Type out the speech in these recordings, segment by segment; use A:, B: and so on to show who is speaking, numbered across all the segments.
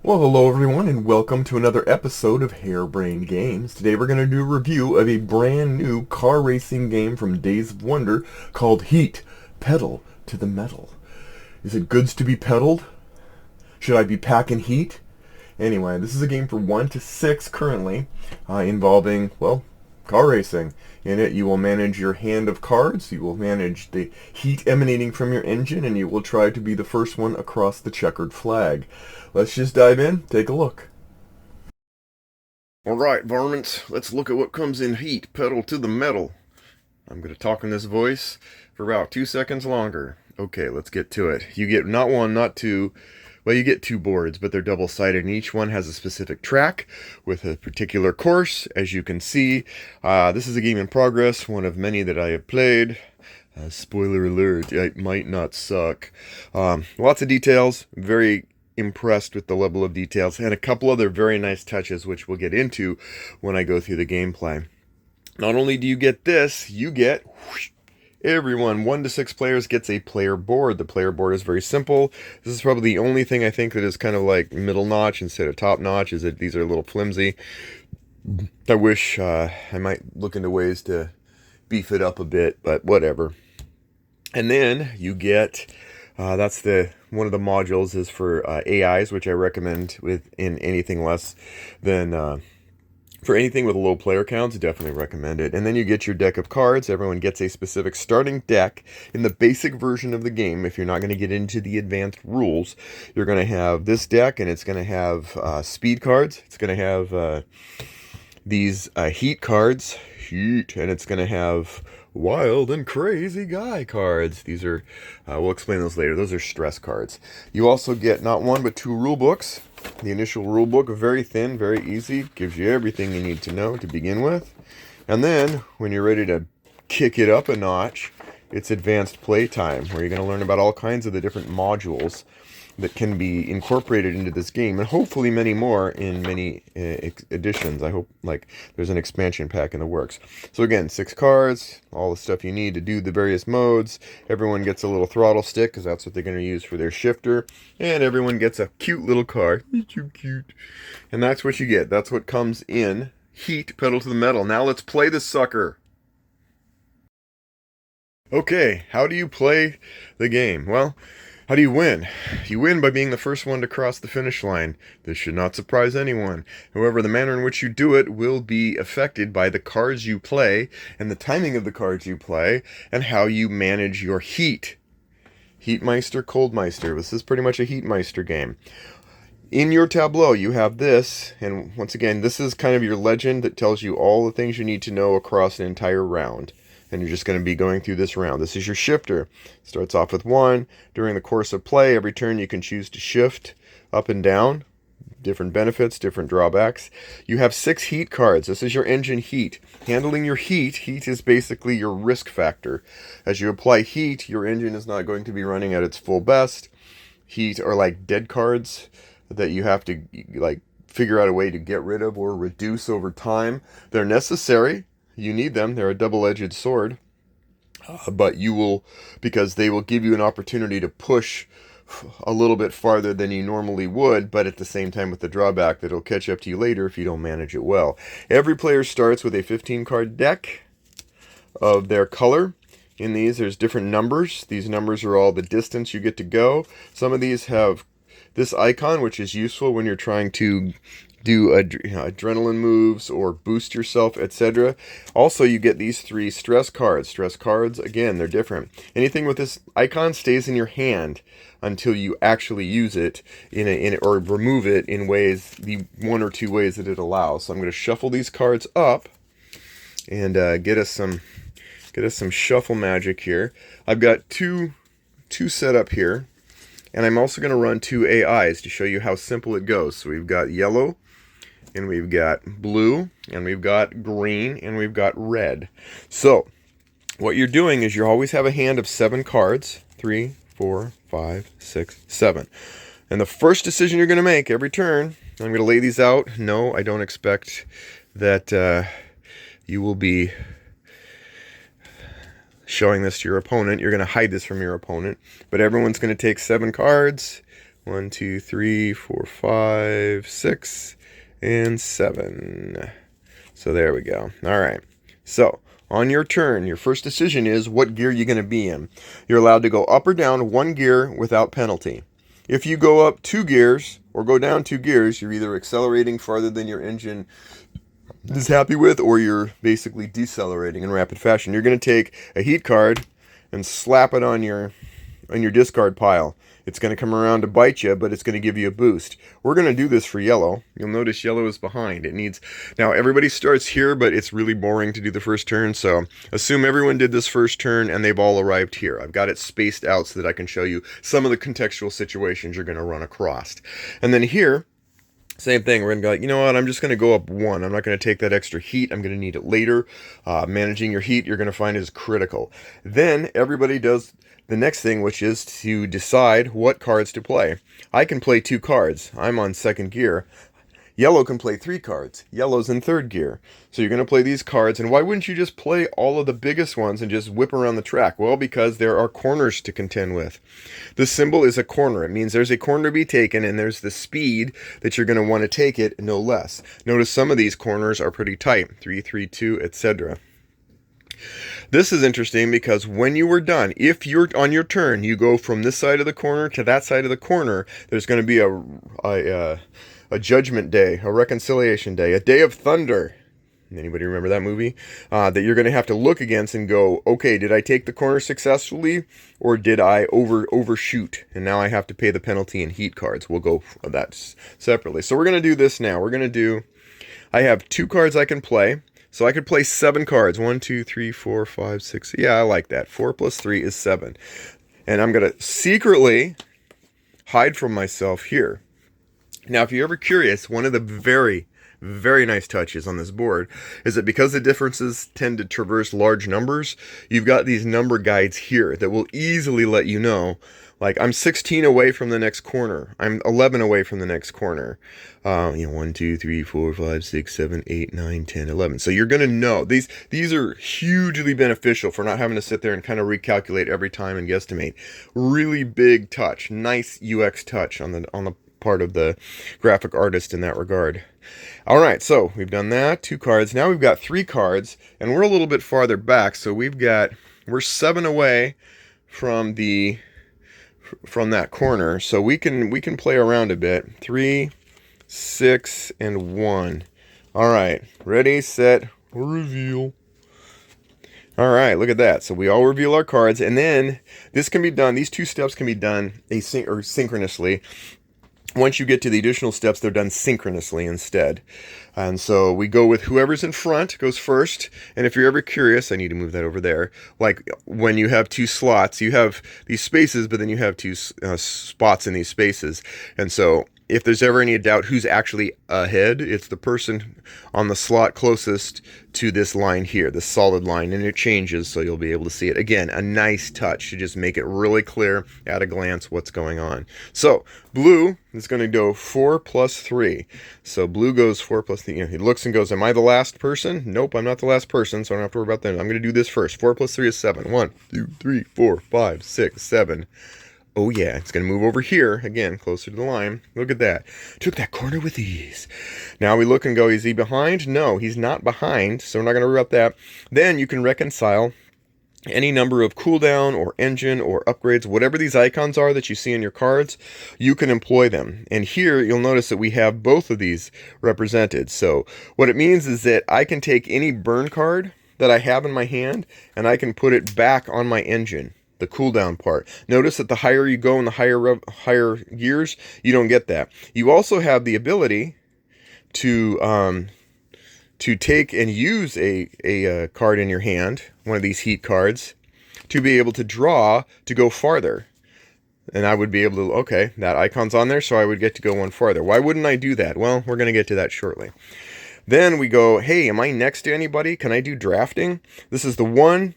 A: Well, hello everyone, and welcome to another episode of Harebrained Games. Today we're going to do a review of a brand new car racing game from Days of Wonder called Heat: Pedal to the Metal. Is it goods to be pedaled? Should I be packing heat? Anyway, this is a game for 1 to 6 currently, involving, well, car racing. In it, you will manage your hand of cards, you will manage the heat emanating from your engine, and you will try to be the first one across the checkered flag. Let's just dive in, take a look. Alright, varmints, let's look at what comes in Heat: Pedal to the Metal. I'm going to talk in this voice for about 2 seconds longer. Okay, let's get to it. You get not one, not two, well, you get 2 boards, but they're double-sided, and each one has a specific track with a particular course. As you can see, this is a game in progress, one of many that I have played. Spoiler alert, it might not suck. Lots of details, very impressed with the level of details, and a couple other very nice touches, which we'll get into when I go through the gameplay. Not only do you get this, you get... Everyone, 1 to 6 players, gets a player board. The player board is very simple. This is probably the only thing I think that is kind of like middle notch instead of top notch, is that these are a little flimsy. I wish I might look into ways to beef it up a bit, but whatever. And then you get, that's one of the modules is for AIs, which I recommend in anything less than... For anything with low player counts, definitely recommend it. And then you get your deck of cards. Everyone gets a specific starting deck. In the basic version of the game, if you're not going to get into the advanced rules, you're going to have this deck, and it's going to have speed cards. It's going to have these heat cards, and it's going to have wild and crazy guy cards. These are, we'll explain those later. Those are stress cards. You also get not 1 but 2 rule books. The initial rule book, very thin, very easy, gives you everything you need to know to begin with. And then, when you're ready to kick it up a notch, it's advanced playtime, where you're going to learn about all kinds of the different modules that can be incorporated into this game, and hopefully many more in many editions. I hope there's an expansion pack in the works. So again, 6 cards, all the stuff you need to do the various modes. Everyone gets a little throttle stick, because that's what they're going to use for their shifter, and everyone gets a cute little car. It's so cute. And that's what you get. That's what comes in Heat: Pedal to the Metal. Now let's play this sucker. Okay, how do you play the game? Well, how do you win? You win by being the first one to cross the finish line. This should not surprise anyone. However, the manner in which you do it will be affected by the cards you play, and the timing of the cards you play, and how you manage your heat. Heatmeister, Coldmeister. This is pretty much a Heatmeister game. In your tableau, you have this, and once again, this is kind of your legend that tells you all the things you need to know across an entire round. And you're just going to be going through this round. This is your shifter. Starts off with 1. During the course of play, every turn you can choose to shift up and down. Different benefits, different drawbacks. You have 6 heat cards. This is your engine heat. Handling your heat is basically your risk factor. As you apply heat, your engine is not going to be running at its full best. Heat are like dead cards that you have to figure out a way to get rid of or reduce over time. They're necessary. You need them. They're a double-edged sword. But you will, because they will give you an opportunity to push a little bit farther than you normally would, but at the same time with the drawback that it'll catch up to you later if you don't manage it well. Every player starts with a 15-card deck of their color. In these, there's different numbers. These numbers are all the distance you get to go. Some of these have this icon, which is useful when you're trying to do adrenaline moves or boost yourself, etc. Also, you get these 3 stress cards. Stress cards, again, they're different. Anything with this icon stays in your hand until you actually use it or remove it in ways, the 1 or 2 ways that it allows. So I'm going to shuffle these cards up and get us some shuffle magic here. I've got two set up here. And I'm also going to run 2 AIs to show you how simple it goes. So we've got yellow, and we've got blue, and we've got green, and we've got red. So what you're doing is you always have a hand of 7 cards. 3, 4, 5, 6, 7. And the first decision you're going to make every turn, I'm going to lay these out. No, I don't expect that you will be showing this to your opponent. You're going to hide this from your opponent. But everyone's going to take 7 cards. 1, 2, 3, 4, 5, 6, and 7. So there we go. All right. So on your turn, your first decision is what gear you're going to be in. You're allowed to go up or down 1 gear without penalty. If you go up 2 gears or go down 2 gears, you're either accelerating farther than your engine is happy with, or you're basically decelerating in rapid fashion. You're going to take a heat card and slap it on your discard pile. It's going to come around to bite you, but it's going to give you a boost. We're going to do this for yellow. You'll notice yellow is behind. It needs... Now, everybody starts here, but it's really boring to do the first turn, so assume everyone did this first turn and they've all arrived here. I've got it spaced out so that I can show you some of the contextual situations you're going to run across. And then here, same thing. We're going to go like, you know what, I'm just going to go up 1. I'm not going to take that extra heat. I'm going to need it later. Managing your heat, you're going to find is critical. Then everybody does the next thing, which is to decide what cards to play. I can play 2 cards. I'm on 2nd gear. Yellow can play 3 cards. Yellow's in 3rd gear. So you're going to play these cards, and why wouldn't you just play all of the biggest ones and just whip around the track? Well, because there are corners to contend with. The symbol is a corner. It means there's a corner to be taken, and there's the speed that you're going to want to take it, no less. Notice some of these corners are pretty tight. 3, 3, 2, etc. This is interesting because when you were done, if you're on your turn, you go from this side of the corner to that side of the corner, there's going to be a judgment day, a reconciliation day, a day of thunder. Anybody remember that movie? That you're going to have to look against and go, okay, did I take the corner successfully, or did I overshoot? And now I have to pay the penalty in heat cards. We'll go for that separately. So we're going to do this now. We're going to do, I have 2 cards I can play. So I could play 7 cards. 1, 2, 3, 4, 5, 6. Yeah, I like that. 4 plus 3 is 7. And I'm going to secretly hide from myself here. Now, if you're ever curious, one of the very, very nice touches on this board is that because the differences tend to traverse large numbers, you've got these number guides here that will easily let you know, like, I'm 16 away from the next corner. I'm 11 away from the next corner. 1, 2, 3, 4, 5, 6, 7, 8, 9, 10, 11. So you're going to know. These are hugely beneficial for not having to sit there and kind of recalculate every time and guesstimate. Really big touch. Nice UX touch on the part of the graphic artist in that regard. All right, so we've done that. 2 cards. Now we've got 3 cards, and we're a little bit farther back. So we're 7 away from that corner, so we can play around a bit. 3, 6, and 1. All right, ready, set, reveal. All right, look at that. So we all reveal our cards, and then this can be done. These 2 steps can be done synchronously. Once you get to the additional steps, they're done synchronously instead. And so we go with whoever's in front goes first. And if you're ever curious, I need to move that over there. Like when you have 2 slots, you have these spaces, but then you have 2 spots in these spaces. And so if there's ever any doubt who's actually ahead, it's the person on the slot closest to this line here, this solid line, and it changes so you'll be able to see it. Again, a nice touch to just make it really clear at a glance what's going on. So blue is going to go 4 plus 3. So blue goes 4 plus 3. He looks and goes, am I the last person? Nope, I'm not the last person, so I don't have to worry about that. I'm going to do this first. 4 plus 3 is 7. 1, 2, 3, 4, 5, 6, 7. Oh yeah, it's going to move over here, again, closer to the line. Look at that. Took that corner with ease. Now we look and go, is he behind? No, he's not behind, so we're not going to worry about that. Then you can reconcile any number of cooldown or engine or upgrades, whatever these icons are that you see in your cards, you can employ them. And here you'll notice that we have both of these represented. So what it means is that I can take any burn card that I have in my hand and I can put it back on my engine. The cooldown part. Notice that the higher you go in the higher gears, you don't get that. You also have the ability to take and use a card in your hand, one of these heat cards, to be able to draw to go farther. And I would be able to, okay, that icon's on there, so I would get to go one farther. Why wouldn't I do that? Well, we're going to get to that shortly. Then we go, hey, am I next to anybody? Can I do drafting? This is the one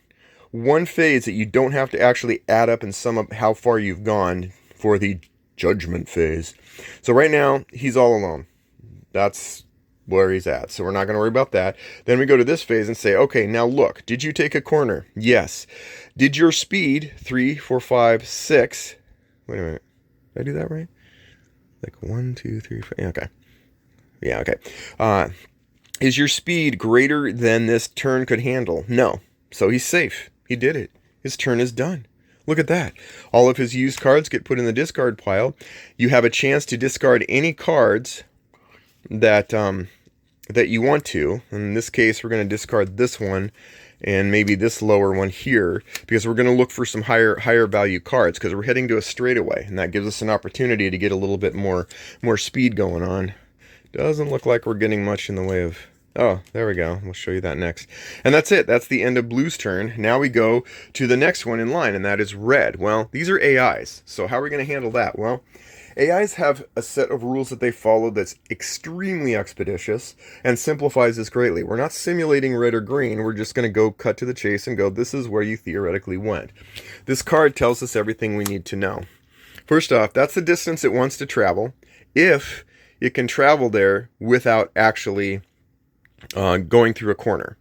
A: phase that you don't have to actually add up and sum up how far you've gone for the judgment phase. So right now, he's all alone. That's where he's at. So we're not going to worry about that. Then we go to this phase and say, okay, now look, did you take a corner? Yes. Did your speed, 3, 4, 5, 6. Wait a minute. Did I do that right? Like 1, 2, 3, 4. Okay. Yeah, okay. Is your speed greater than this turn could handle? No. So he's safe. He did it. His turn is done. Look at that. All of his used cards get put in the discard pile. You have a chance to discard any cards that that you want to. In this case, we're going to discard this one and maybe this lower one here, because we're going to look for some higher value cards, because we're heading to a straightaway, and that gives us an opportunity to get a little bit more speed going on. Doesn't look like we're getting much in the way of... Oh, there we go. We'll show you that next. And that's it. That's the end of blue's turn. Now we go to the next one in line, and that is red. Well, these are AIs. So how are we going to handle that? Well, AIs have a set of rules that they follow that's extremely expeditious and simplifies this greatly. We're not simulating red or green. We're just going to go cut to the chase and go, this is where you theoretically went. This card tells us everything we need to know. First off, that's the distance it wants to travel if it can travel there without actually going through a corner.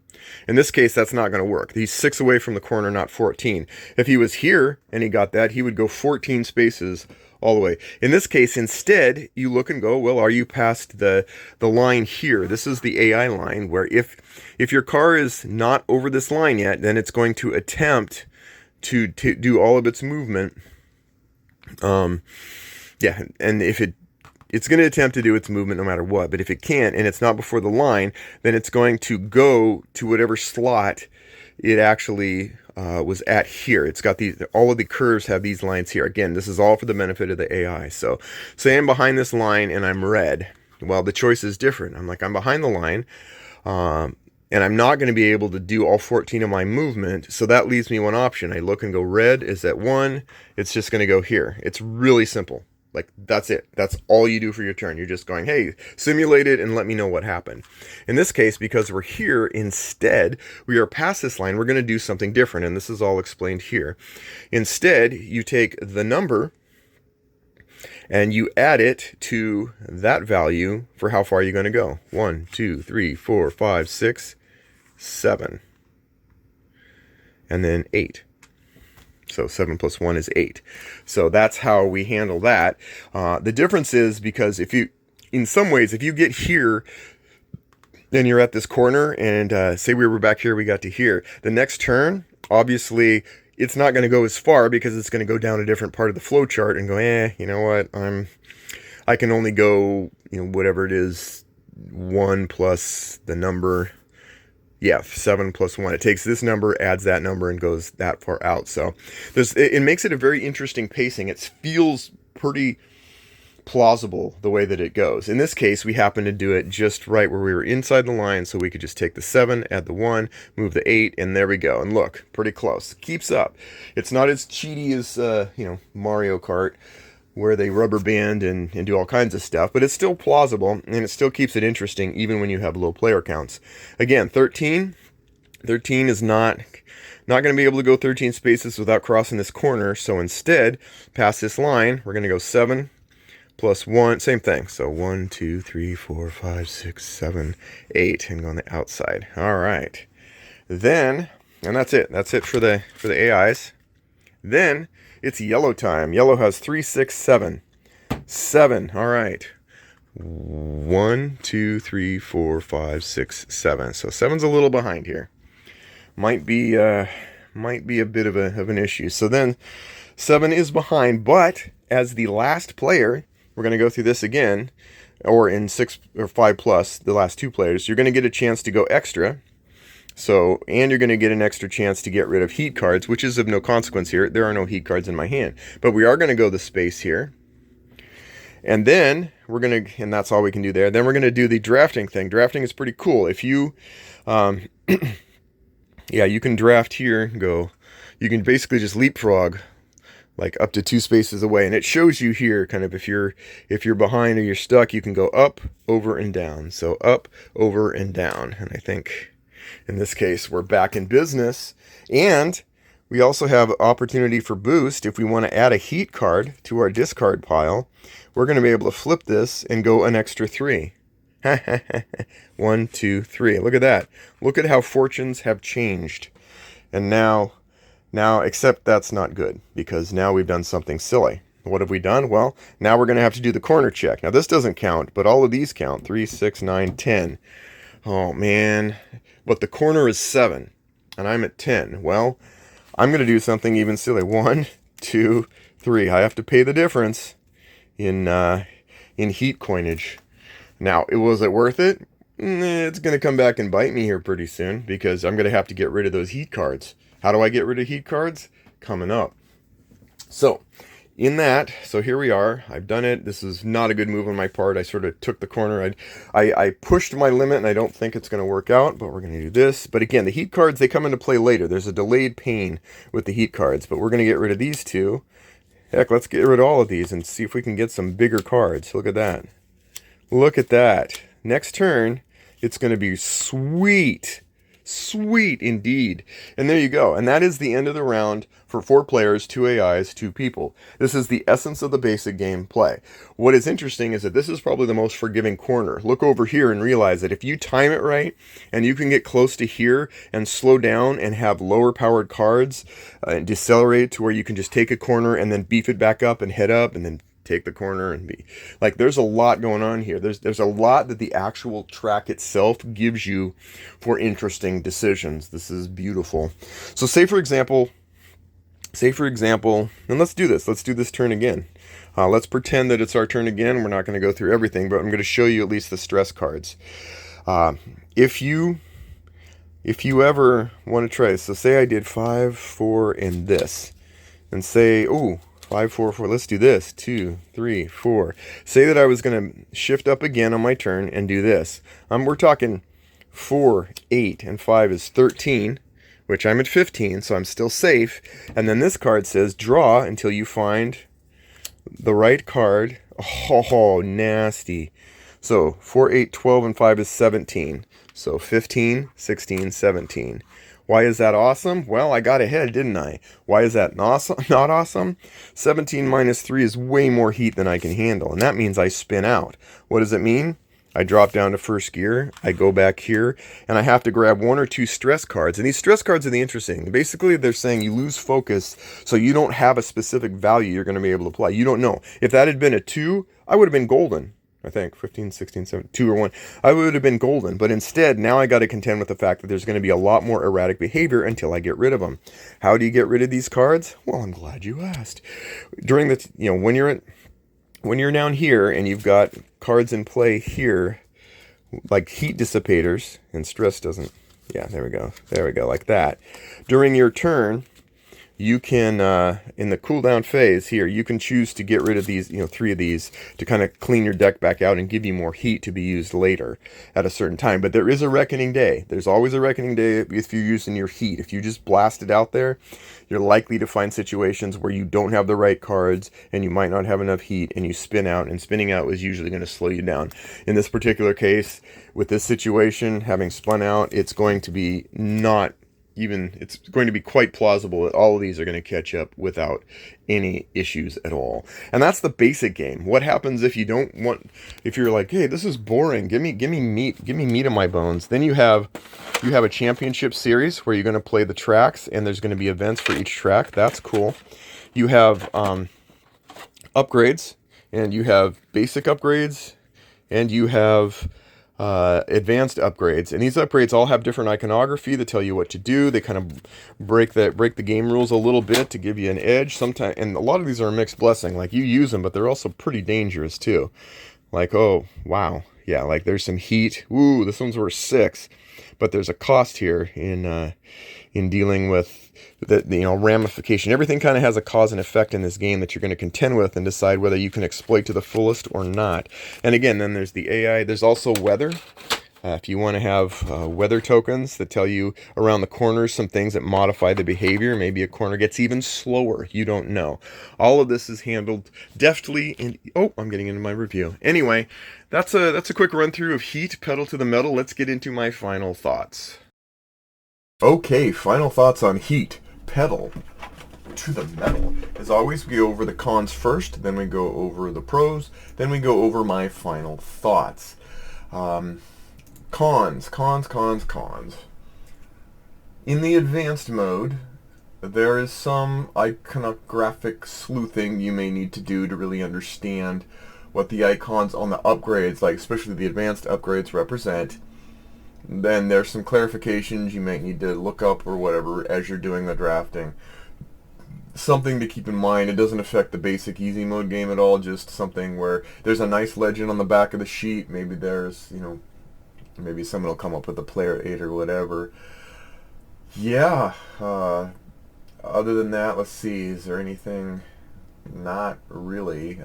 A: In this case, that's not going to work. He's 6 away from the corner, not 14. If he was here and he got that, he would go 14 spaces all the way. In this case, instead, you look and go, well, are you past the line here? This is the AI line, where if your car is not over this line yet, then it's going to attempt to do all of its movement. Yeah, and if it's going to attempt to do its movement no matter what, but if it can't and it's not before the line, then it's going to go to whatever slot it actually was at here. It's got all of the curves have these lines here. Again, this is all for the benefit of the AI. So say I'm behind this line and I'm red. Well, the choice is different. I'm behind the line, and I'm not going to be able to do all 14 of my movement. So that leaves me one option. I look and go, red is at 1. It's just going to go here. It's really simple. Like, that's it. That's all you do for your turn. You're just going, hey, simulate it and let me know what happened. In this case, because we're here, instead, we are past this line, we're going to do something different, and this is all explained here. Instead, you take the number and you add it to that value for how far you're going to go. 1, 2, 3, 4, 5, 6, 7. And then 8. So 7 plus 1 is 8. So that's how we handle that. The difference is because in some ways, if you get here, then you're at this corner, and say we were back here, we got to here. The next turn, obviously, it's not going to go as far because it's going to go down a different part of the flow chart and go, you know what? I can only go, whatever it is, 1 plus the number. Yeah, 7 plus 1. It takes this number, adds that number, and goes that far out. So it makes it a very interesting pacing. It feels pretty plausible the way that it goes. In this case, we happen to do it just right where we were inside the line, so we could just take the 7, add the 1, move the 8, and there we go. And look, pretty close. Keeps up. It's not as cheaty as Mario Kart, where they rubber band and do all kinds of stuff, but it's still plausible, and it still keeps it interesting even when you have low player counts. Again, 13 is not going to be able to go 13 spaces without crossing this corner, so instead, past this line, we're going to go 7 plus 1, same thing. So 1, 2, 3, 4, 5, 6, 7, 8, and go on the outside. All right. Then, and that's it. That's it for the AIs. Then it's yellow time. Yellow has 3, 6, 7. 7. All right. 1, 2, 3, 4, 5, 6, 7. So 7's a little behind here. Might be a bit of an issue. So then 7 is behind, but as the last player, we're going to go through this again, or in 6 or 5 plus, the last 2 players, you're going to get a chance to go extra. So, and you're going to get an extra chance to get rid of heat cards, which is of no consequence here. There are no heat cards in my hand. But we are going to go the space here. And then we're going to, and that's all we can do there. Then we're going to do the drafting thing. Drafting is pretty cool. If you, yeah, you can draft here and go, you can basically just leapfrog like up to 2 spaces away. And it shows you here kind of if you're behind or you're stuck, you can go up, over, and down. So up, over, and down. And I think in this case, we're back in business, and we also have opportunity for boost. If we want to add a heat card to our discard pile, we're going to be able to flip this and go an extra 3. 1, 2, 3. Look at that. Look at how fortunes have changed. And now, except that's not good, because now we've done something silly. What have we done? Well, now we're going to have to do the corner check. Now this doesn't count, but all of these count. 3, 6, 9, 10. Oh man, but the corner is 7, and I'm at 10. Well, I'm going to do something even silly. 1, 2, 3. I have to pay the difference in heat coinage. Now, was it worth it? It's going to come back and bite me here pretty soon, because I'm going to have to get rid of those heat cards. How do I get rid of heat cards? Coming up. So, so here we are. I've done it. This is not a good move on my part. I sort of took the corner. I pushed my limit, and I don't think it's going to work out, but we're going to do this. But again, the heat cards, they come into play later. There's a delayed pain with the heat cards, but we're going to get rid of these two. Heck, let's get rid of all of these and see if we can get some bigger cards. Look at that. Look at that. Next turn, it's going to be sweet. Sweet indeed. And there you go. And that is the end of the round for 4 players, 2 AIs, 2 people. This is the essence of the basic game play. What is interesting is that this is probably the most forgiving corner. Look over here and realize that if you time it right and you can get close to here and slow down and have lower powered cards and decelerate to where you can just take a corner and then beef it back up and head up and then take the corner and be like, there's a lot going on here. There's a lot that the actual track itself gives you for interesting decisions. This is beautiful. So say for example, and let's do this turn again. Let's pretend that it's our turn again. We're not going to go through everything, but I'm going to show you at least the stress cards. If you ever want to try this, so say I did 5, 4, and this, and say, ooh, 5, 4, 4. Let's do this. 2, 3, 4. Say that I was going to shift up again on my turn and do this. We're talking 4, 8, and 5 is 13, which I'm at 15, so I'm still safe. And then this card says draw until you find the right card. Oh, nasty. So 4, 8, 12, and 5 is 17. So 15, 16, 17. Why is that awesome? Well, I got ahead, didn't I? Why is that not awesome? 17 minus 3 is way more heat than I can handle, and that means I spin out. What does it mean? I drop down to first gear, I go back here, and I have to grab 1 or 2 stress cards. And these stress cards are the interesting. Basically, they're saying you lose focus, so you don't have a specific value you're going to be able to apply. You don't know. If that had been a 2, I would have been golden. I think 15, 16, 17, 2 or 1, I would have been golden. But instead, now I got to contend with the fact that there's going to be a lot more erratic behavior until I get rid of them. How do you get rid of these cards? Well, I'm glad you asked. During the, when you're down here and you've got cards in play here, like heat dissipators, and stress doesn't, yeah, there we go, like that. During your turn, you can, in the cooldown phase here, you can choose to get rid of these, 3 of these to kind of clean your deck back out and give you more heat to be used later at a certain time. But there is a reckoning day. There's always a reckoning day if you're using your heat. If you just blast it out there, you're likely to find situations where you don't have the right cards and you might not have enough heat and you spin out, and spinning out is usually going to slow you down. In this particular case, with this situation, having spun out, it's going to be it's going to be quite plausible that all of these are going to catch up without any issues at all. And that's the basic game. What happens if if you're like, hey, this is boring, give me meat on my bones? Then you have a championship series where you're going to play the tracks, and there's going to be events for each track. That's cool. You have upgrades, and you have basic upgrades, and you have advanced upgrades, and these upgrades all have different iconography that tell you what to do. They kind of break the game rules a little bit to give you an edge sometimes, and a lot of these are a mixed blessing. Like, you use them, but they're also pretty dangerous too. Like, oh wow, yeah, like there's some heat. Ooh, this one's worth 6, but there's a cost here in dealing with the ramification. Everything kind of has a cause and effect in this game that you're going to contend with and decide whether you can exploit to the fullest or not. And again, then there's the AI. There's also weather. If you want to have weather tokens that tell you around the corners some things that modify the behavior, maybe a corner gets even slower, you don't know. All of this is handled deftly. And I'm getting into my review. Anyway, that's a quick run through of Heat, Pedal to the Metal. Let's get into my final thoughts. Okay, final thoughts on Heat, Pedal to the Metal. As always, we go over the cons first, then we go over the pros, then we go over my final thoughts. Cons. In the advanced mode, there is some iconographic sleuthing you may need to do to really understand what the icons on the upgrades, like especially the advanced upgrades, represent. Then there's some clarifications you might need to look up or whatever as you're doing the drafting. Something to keep in mind, it doesn't affect the basic easy mode game at all, just something where there's a nice legend on the back of the sheet. Maybe there's, maybe someone will come up with a player 8 or whatever. Yeah, other than that, let's see, is there anything? Not really.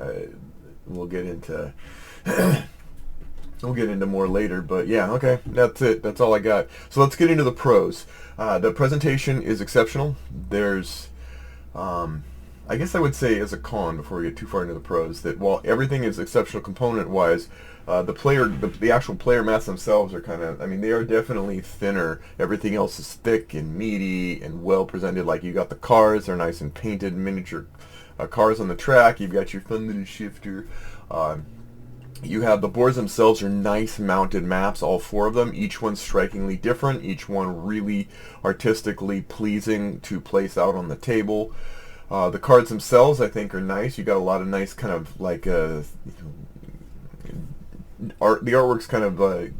A: We'll get into we'll get into more later, but yeah, okay, that's it. That's all I got. So let's get into the pros. The presentation is exceptional. There's, I guess I would say as a con before we get too far into the pros, that while everything is exceptional component-wise, the actual player mats themselves are kind of, I mean, they are definitely thinner. Everything else is thick and meaty and well presented. Like, you got the cars, they're nice and painted, miniature cars on the track. You've got your fun little shifter. You have the boards themselves are nice mounted maps, all 4 of them. Each one strikingly different. Each one really artistically pleasing to place out on the table. The cards themselves, I think, are nice. You got a lot of nice kind of like art. The artwork's kind of I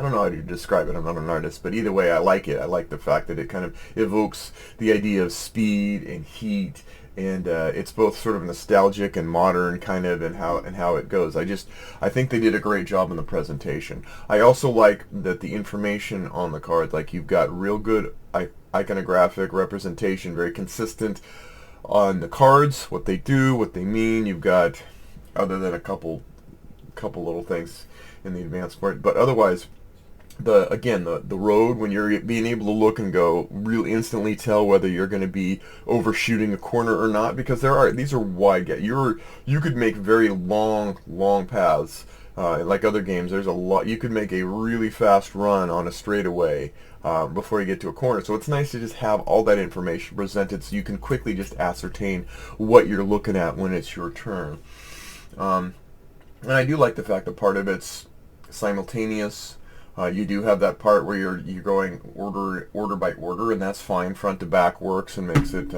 A: don't know how to describe it. I'm not an artist, but either way, I like it. I like the fact that it kind of evokes the idea of speed and heat, and it's both sort of nostalgic and modern kind of, and how it goes. I think they did a great job in the presentation. I also like that the information on the cards, like, you've got real good iconographic representation, very consistent on the cards, what they do, what they mean. You've got, other than a couple little things in the advanced part, but otherwise, the road, when you're being able to look and go real instantly tell whether you're going to be overshooting a corner or not, because these are wide. You could make very long paths. Like other games, there's a lot. You could make a really fast run on a straightaway before you get to a corner. So it's nice to just have all that information presented, so you can quickly just ascertain what you're looking at when it's your turn. And I do like the fact that part of it's simultaneous. You do have that part where you're going order by order, and that's fine. Front to back works and makes it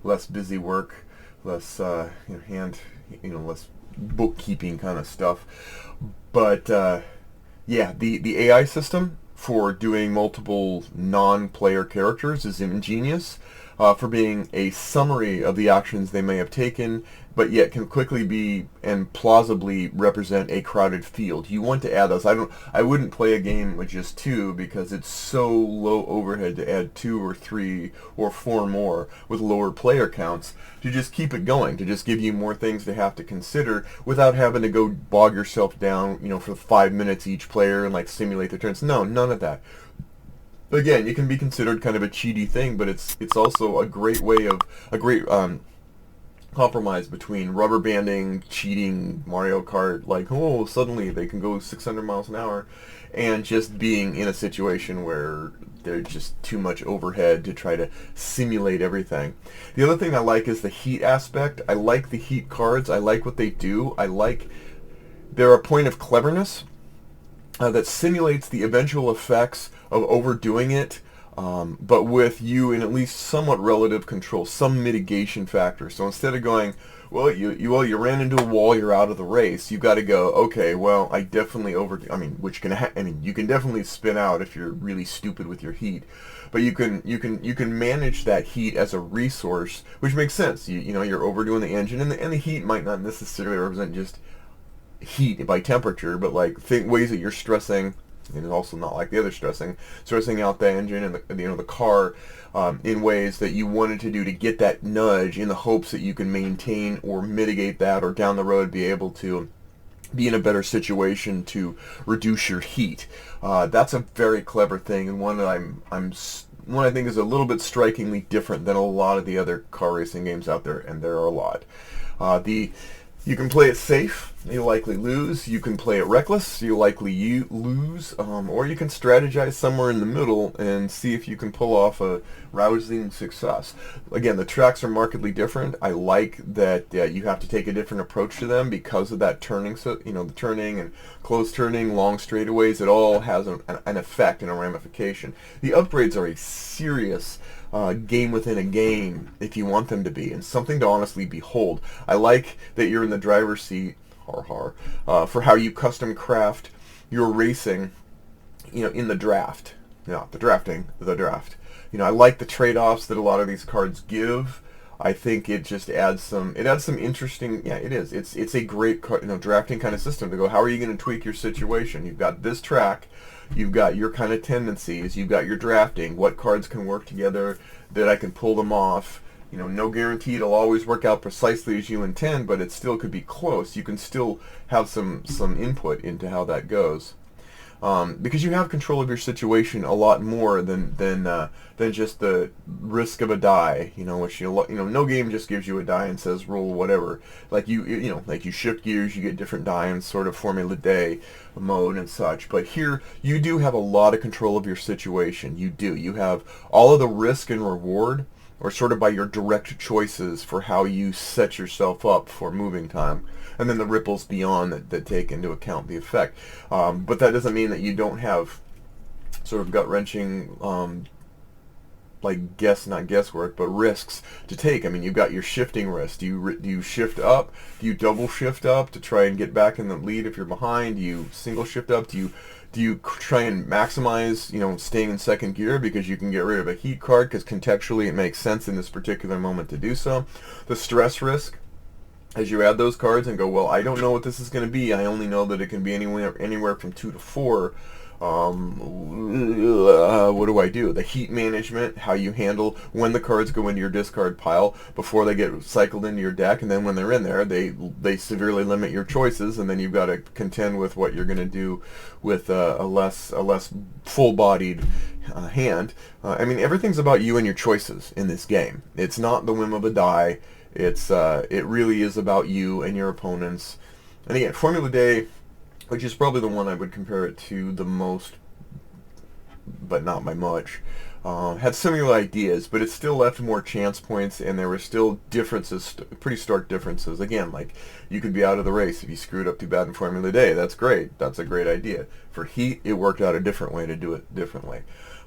A: less busy work, less less bookkeeping kind of stuff. But yeah, the AI system for doing multiple non-player characters is ingenious, for being a summary of the actions they may have taken, but yet can quickly be and plausibly represent a crowded field. You want to add those. I wouldn't play a game with just 2, because it's so low overhead to add 2 or 3 or 4 more with lower player counts to just keep it going, to just give you more things to have to consider without having to go bog yourself down, for 5 minutes each player and like simulate their turns. No, none of that. Again, it can be considered kind of a cheaty thing, but it's also a great way of compromise between rubber banding, cheating, Mario Kart, like, oh, suddenly they can go 600 miles an hour, and just being in a situation where there's just too much overhead to try to simulate everything. The other thing I like is the heat aspect. I like the heat cards. I like what they do. They're a point of cleverness that simulates the eventual effects of overdoing it, but with you in at least somewhat relative control, some mitigation factor. So instead of going, well, you ran into a wall, you're out of the race, you got to go, okay, well, I definitely you can definitely spin out if you're really stupid with your heat, but you can manage that heat as a resource, which makes sense. You're overdoing the engine, and the heat might not necessarily represent just heat by temperature, but like ways that you're stressing. And it's also not like the other stressing out the engine and the car in ways that you wanted to do to get that nudge, in the hopes that you can maintain or mitigate that, or down the road be able to be in a better situation to reduce your heat. That's a very clever thing, and one that one I think is a little bit strikingly different than a lot of the other car racing games out there, and there are a lot. You can play it safe, you'll likely lose. You can play it reckless, you'll likely lose. Or you can strategize somewhere in the middle and see if you can pull off a rousing success. Again, the tracks are markedly different. I like that you have to take a different approach to them because of that turning. So, the turning and close turning, long straightaways, it all has an effect and a ramification. The upgrades are a serious game within a game if you want them to be, and something to honestly behold. I like that you're in the driver's seat, for how you custom craft your racing, in the draft. The draft. I like the trade-offs that a lot of these cards give. I think it just adds some interesting, it is. It's a great drafting kind of system to go, how are you going to tweak your situation? You've got this track, you've got your kind of tendencies, you've got your drafting, what cards can work together that I can pull them off. No guarantee it'll always work out precisely as you intend, but it still could be close. You can still have some input into how that goes. Because you have control of your situation a lot more than just the risk of a die, which no game just gives you a die and says roll whatever. Like like you shift gears, you get different die in sort of Formula Day mode and such. But here you do have a lot of control of your situation. You have all of the risk and reward, or sort of by your direct choices for how you set yourself up for moving time. And then the ripples beyond that take into account the effect. But that doesn't mean that you don't have sort of gut-wrenching, not guesswork, but risks to take. I mean, you've got your shifting risk. Do you shift up? Do you double shift up to try and get back in the lead if you're behind? Do you single shift up? Do you try and maximize, staying in second gear because you can get rid of a heat card because contextually it makes sense in this particular moment to do so? The stress risk, as you add those cards and go, well, I don't know what this is going to be. I only know that it can be anywhere from 2 to 4. What do I do? The heat management, how you handle when the cards go into your discard pile before they get cycled into your deck, and then when they're in there, they severely limit your choices, and then you've got to contend with what you're going to do with a less full-bodied hand. I mean, everything's about you and your choices in this game. It's not the whim of a die. It really is about you and your opponents. And again, Formula Day, which is probably the one I would compare it to the most, but not by much, had similar ideas, but it still left more chance points, and there were still differences, pretty stark differences. Again, like, you could be out of the race if you screwed up too bad in Formula Day. That's great. That's a great idea. For Heat, it worked out a different way to do it differently.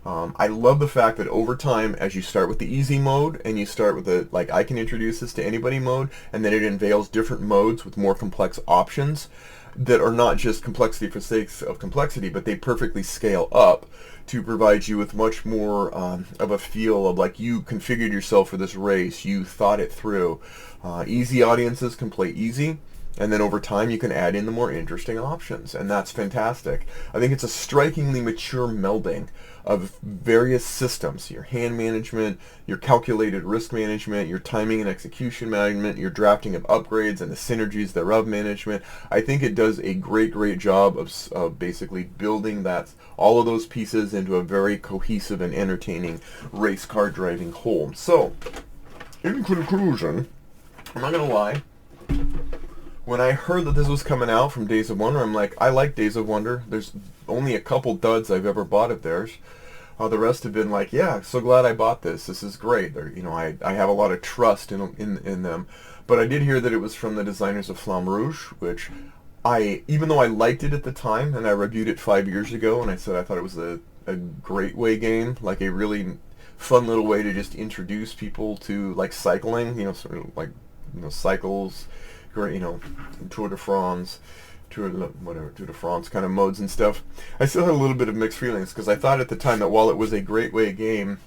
A: I love the fact that over time, as you start with the easy mode, and you start with the, I can introduce this to anybody mode, and then it unveils different modes with more complex options that are not just complexity for sake of complexity, but they perfectly scale up to provide you with much more of a feel of you configured yourself for this race, you thought it through. Easy audiences can play easy, and then over time you can add in the more interesting options, and that's fantastic. I think it's a strikingly mature melding of various systems: your hand management, your calculated risk management, your timing and execution management, your drafting of upgrades and the synergies thereof management. I think it does a great job of basically building all of those pieces into a very cohesive and entertaining race car driving whole. So, in conclusion, I'm not going to lie, when I heard that this was coming out from Days of Wonder, I'm like, I like Days of Wonder. There's only a couple duds I've ever bought of theirs. The rest have been like, yeah, so glad I bought this. This is great. I have a lot of trust in them. But I did hear that it was from the designers of Flamme Rouge, which even though I liked it at the time, and I reviewed it 5 years ago, and I said I thought it was a great way game, like a really fun little way to just introduce people to cycling, sort of cycles, Tour de France, Tour de France kind of modes and stuff. I still had a little bit of mixed feelings because I thought at the time that while it was a great way game,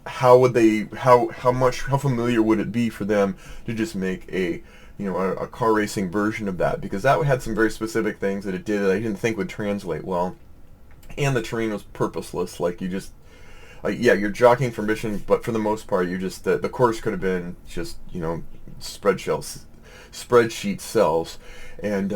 A: how familiar would it be for them to just make a car racing version of that? Because that had some very specific things that it did that I didn't think would translate well, and the terrain was purposeless. You're jockeying for mission, but for the most part, you're just the course could have been just spreadsheet cells, and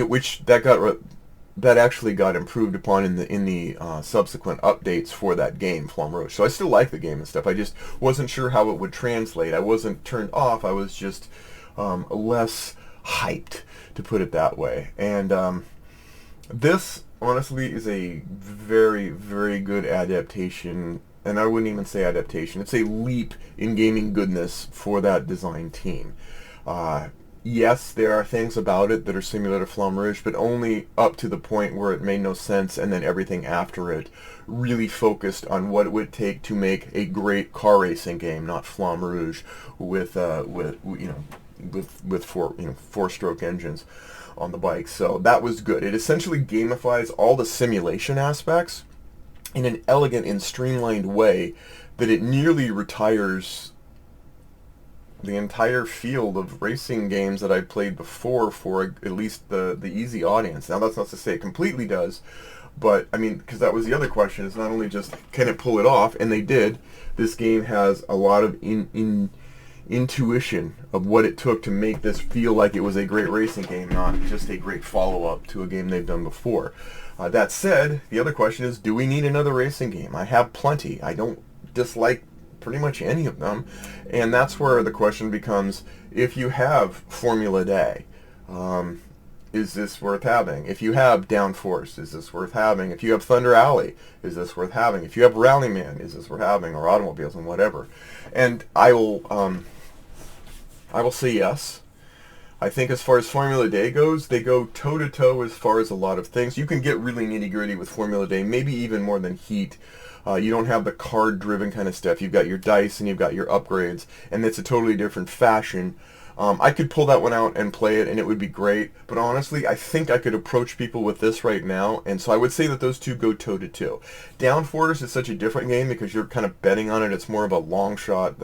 A: which that actually got improved upon in the subsequent updates for that game, Flamme Rouge. So I still like the game and stuff. I just wasn't sure how it would translate. I wasn't turned off. I was just less hyped, to put it that way. And this honestly is a very, very good adaptation. And I wouldn't even say adaptation. It's a leap in gaming goodness for that design team. yes, there are things about it that are similar to Flamme Rouge, but only up to the point where it made no sense, and then everything after it really focused on what it would take to make a great car racing game, not Flamme Rouge with four-stroke engines on the bike. So that was good. It essentially gamifies all the simulation aspects in an elegant and streamlined way that it nearly retires the entire field of racing games that I played before for at least the easy audience. Now, that's not to say it completely does, but I mean, because that was the other question, is not only just can it pull it off, and they did. This game has a lot of intuition of what it took to make this feel like it was a great racing game, not just a great follow-up to a game they've done before. That said, the other question is, do we need another racing game? I have plenty. I don't dislike pretty much any of them, and that's where the question becomes, if you have Formula Day, is this worth having? If you have Downforce, is this worth having? If you have Thunder Alley, is this worth having? If you have Rallyman, is this worth having? Or Automobiles and whatever. And I will say yes. I think as far as Formula Day goes, they go toe-to-toe as far as a lot of things. You can get really nitty-gritty with Formula Day, maybe even more than Heat. You don't have the card-driven kind of stuff. You've got your dice and you've got your upgrades, and it's a totally different fashion. I could pull that one out and play it, and it would be great. But honestly, I think I could approach people with this right now, and so I would say that those two go toe-to-toe. Downforce is such a different game because you're kind of betting on it. It's more of a long shot,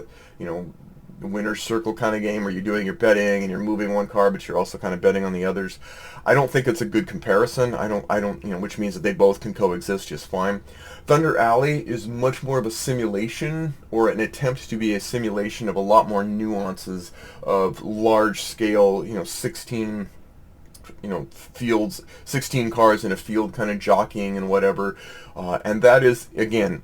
A: winner's circle kind of game where you're doing your betting and you're moving one car, but you're also kind of betting on the others. I don't think it's a good comparison. I don't, which means that they both can coexist just fine. Thunder Alley is much more of a simulation, or an attempt to be a simulation of a lot more nuances of large scale, 16 fields, 16 cars in a field kind of jockeying and whatever. And that is, again,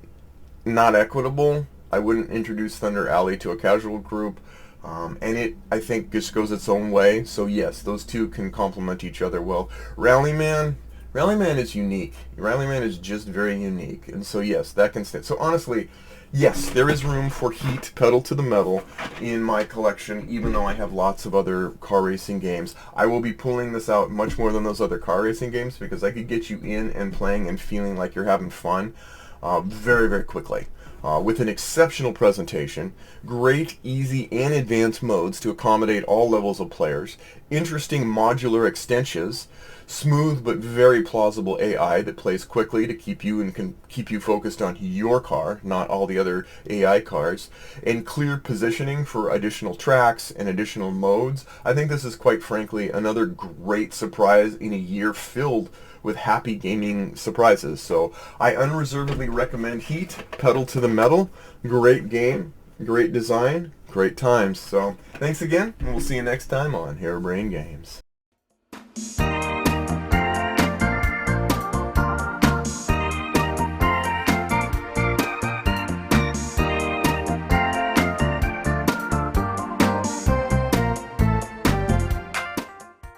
A: not equitable. I wouldn't introduce Thunder Alley to a casual group, and it, I think, just goes its own way. So yes, those two can complement each other well. Rallyman is unique. Rallyman is just very unique, and so yes, that can stay. So honestly, yes, there is room for Heat, pedal to the metal, in my collection, even though I have lots of other car racing games. I will be pulling this out much more than those other car racing games because I could get you in and playing and feeling like you're having fun very, very quickly. With an exceptional presentation, great, easy, and advanced modes to accommodate all levels of players, interesting modular extensions, smooth but very plausible AI that plays quickly to keep you and can keep you focused on your car, not all the other AI cars, and clear positioning for additional tracks and additional modes. I think this is, quite frankly, another great surprise in a year filled with happy gaming surprises. So I unreservedly recommend Heat, pedal to the metal. Great game, great design, great times. So thanks again, and we'll see you next time on Harebrained Games.